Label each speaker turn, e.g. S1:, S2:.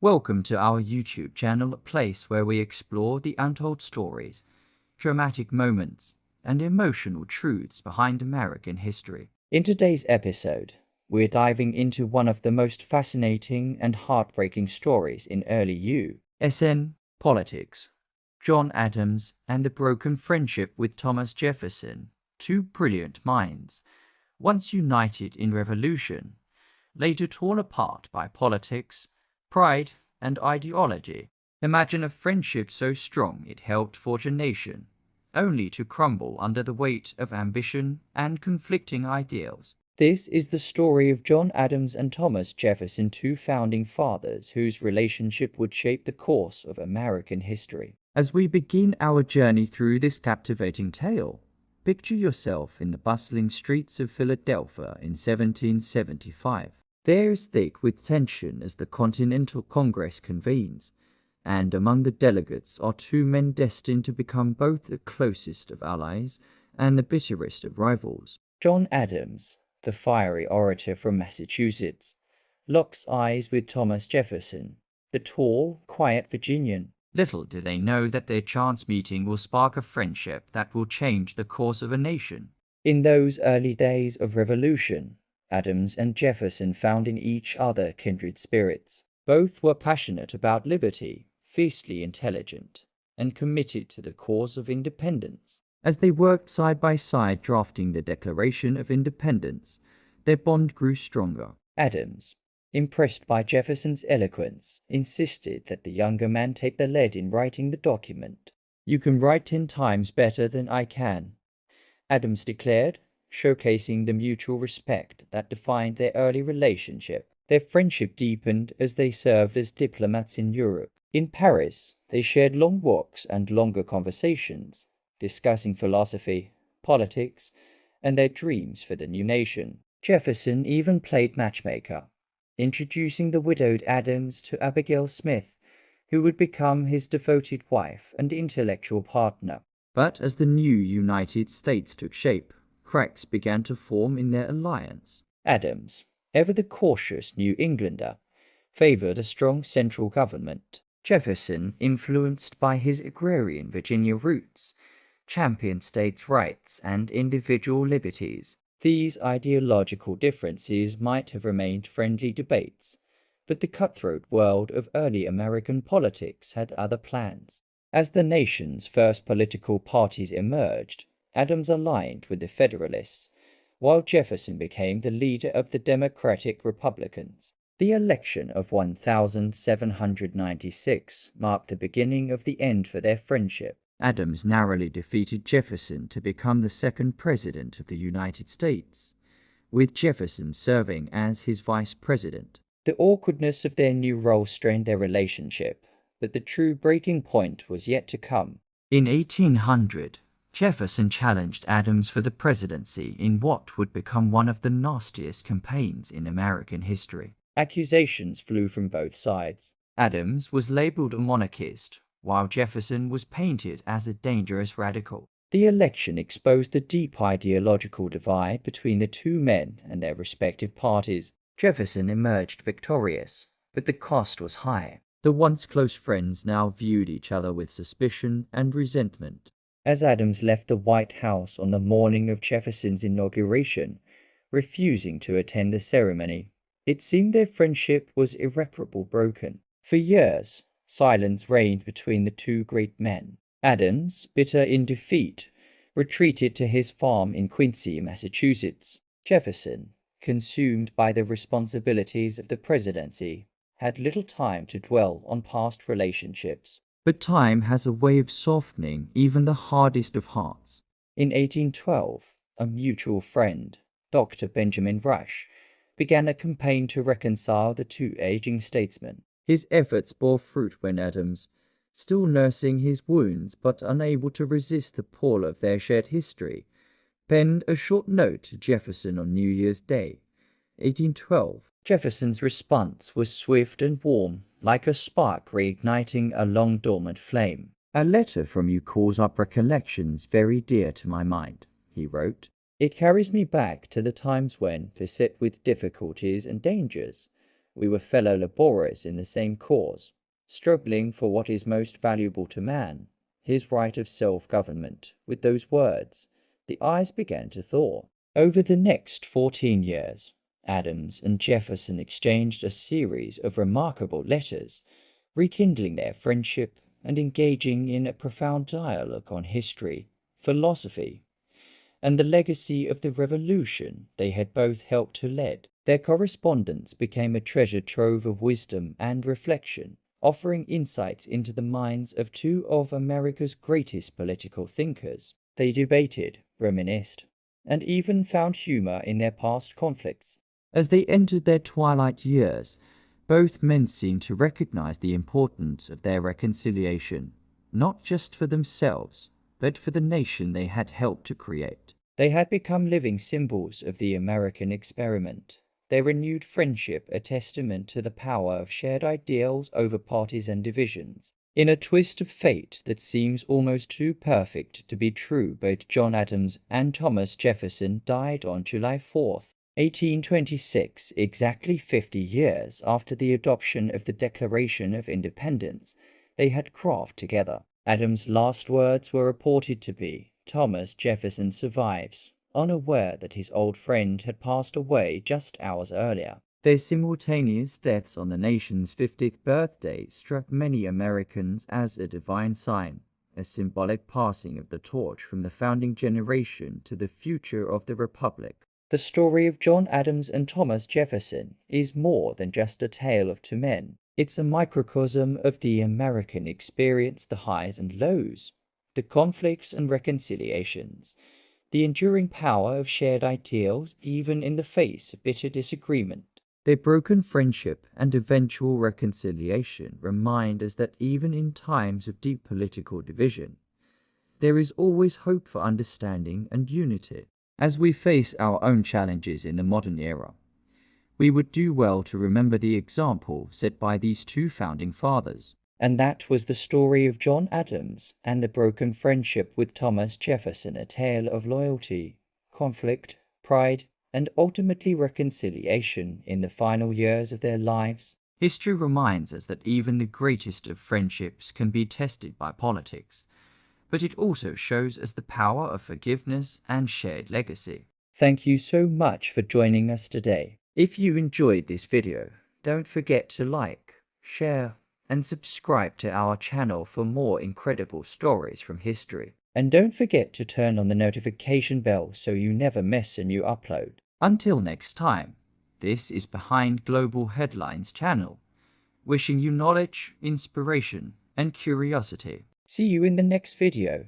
S1: Welcome to our YouTube channel, a place where we explore the untold stories, dramatic moments, and emotional truths behind American history. In today's episode, we're diving into one of the most fascinating and heartbreaking stories in early U.S. politics. John Adams and the broken friendship with Thomas Jefferson, two brilliant minds, once united in revolution, later torn apart by politics, pride, and ideology. Imagine a friendship so strong it helped forge a nation, only to crumble under the weight of ambition and conflicting ideals. This is the story of John Adams and Thomas Jefferson, two founding fathers whose relationship would shape the course of American history. As we begin our journey through this captivating tale, picture yourself in the bustling streets of Philadelphia in 1775. The air is thick with tension as the Continental Congress convenes, and among the delegates are two men destined to become both the closest of allies and the bitterest of rivals. John Adams, the fiery orator from Massachusetts, locks eyes with Thomas Jefferson, the tall, quiet Virginian. Little do they know that their chance meeting will spark a friendship that will change the course of a nation. In those early days of revolution, Adams and Jefferson found in each other kindred spirits. Both were passionate about liberty, fiercely intelligent, and committed to the cause of independence. As they worked side by side drafting the Declaration of Independence, their bond grew stronger. Adams, impressed by Jefferson's eloquence, insisted that the younger man take the lead in writing the document. "You can write 10 times better than I can," Adams declared, showcasing the mutual respect that defined their early relationship. Their friendship deepened as they served as diplomats in Europe. In Paris, they shared long walks and longer conversations, discussing philosophy, politics, and their dreams for the new nation. Jefferson even played matchmaker, introducing the widowed Adams to Abigail Smith, who would become his devoted wife and intellectual partner. But as the new United States took shape, cracks began to form in their alliance. Adams, ever the cautious New Englander, favored a strong central government. Jefferson, influenced by his agrarian Virginia roots, championed states' rights and individual liberties. These ideological differences might have remained friendly debates, but the cutthroat world of early American politics had other plans. As the nation's first political parties emerged, Adams aligned with the Federalists, while Jefferson became the leader of the Democratic Republicans. The election of 1796 marked the beginning of the end for their friendship. Adams narrowly defeated Jefferson to become the second president of the United States, with Jefferson serving as his vice president. The awkwardness of their new role strained their relationship, but the true breaking point was yet to come. In 1800, Jefferson challenged Adams for the presidency in what would become one of the nastiest campaigns in American history. Accusations flew from both sides. Adams was labeled a monarchist, while Jefferson was painted as a dangerous radical. The election exposed the deep ideological divide between the two men and their respective parties. Jefferson emerged victorious, but the cost was high. The once close friends now viewed each other with suspicion and resentment. As Adams left the White House on the morning of Jefferson's inauguration, refusing to attend the ceremony, it seemed their friendship was irreparably broken. For years, silence reigned between the two great men. Adams, bitter in defeat, retreated to his farm in Quincy, Massachusetts. Jefferson, consumed by the responsibilities of the presidency, had little time to dwell on past relationships. But time has a way of softening even the hardest of hearts. In 1812, a mutual friend, Dr. Benjamin Rush, began a campaign to reconcile the two aging statesmen. His efforts bore fruit when Adams, still nursing his wounds but unable to resist the pull of their shared history, penned a short note to Jefferson on New Year's Day, 1812. Jefferson's response was swift and warm, like a spark reigniting a long-dormant flame. "A letter from you calls up recollections very dear to my mind," he wrote. "It carries me back to the times when, beset with difficulties and dangers, We were fellow laborers in the same cause, struggling for what is most valuable to man, his right of self-government. With those words, the eyes began to thaw. Over the next 14 years, Adams and Jefferson exchanged a series of remarkable letters, rekindling their friendship and engaging in a profound dialogue on history, philosophy, and the legacy of the revolution they had both helped to lead. Their correspondence became a treasure trove of wisdom and reflection, offering insights into the minds of two of America's greatest political thinkers. They debated, reminisced, and even found humor in their past conflicts. As they entered their twilight years, both men seemed to recognize the importance of their reconciliation, not just for themselves, but for the nation they had helped to create. They had become living symbols of the American experiment, their renewed friendship a testament to the power of shared ideals over parties and divisions. In a twist of fate that seems almost too perfect to be true, both John Adams and Thomas Jefferson died on July 4th, 1826, exactly 50 years after the adoption of the Declaration of Independence they had crafted together. Adams' last words were reported to be, "Thomas Jefferson survives," unaware that his old friend had passed away just hours earlier. Their simultaneous deaths on the nation's 50th birthday struck many Americans as a divine sign, a symbolic passing of the torch from the founding generation to the future of the Republic. The story of John Adams and Thomas Jefferson is more than just a tale of two men. It's a microcosm of the American experience, the highs and lows, the conflicts and reconciliations, the enduring power of shared ideals even in the face of bitter disagreement. Their broken friendship and eventual reconciliation remind us that even in times of deep political division, there is always hope for understanding and unity. As we face our own challenges in the modern era, we would do well to remember the example set by these two founding fathers. And that was the story of John Adams and the broken friendship with Thomas Jefferson, a tale of loyalty, conflict, pride, and ultimately reconciliation in the final years of their lives. History reminds us that even the greatest of friendships can be tested by politics, but it also shows us the power of forgiveness and shared legacy. Thank you so much for joining us today. If you enjoyed this video, don't forget to like, share, and subscribe to our channel for more incredible stories from history. And don't forget to turn on the notification bell so you never miss a new upload. Until next time, this is Behind Global Headlines channel, wishing you knowledge, inspiration, and curiosity. See you in the next video.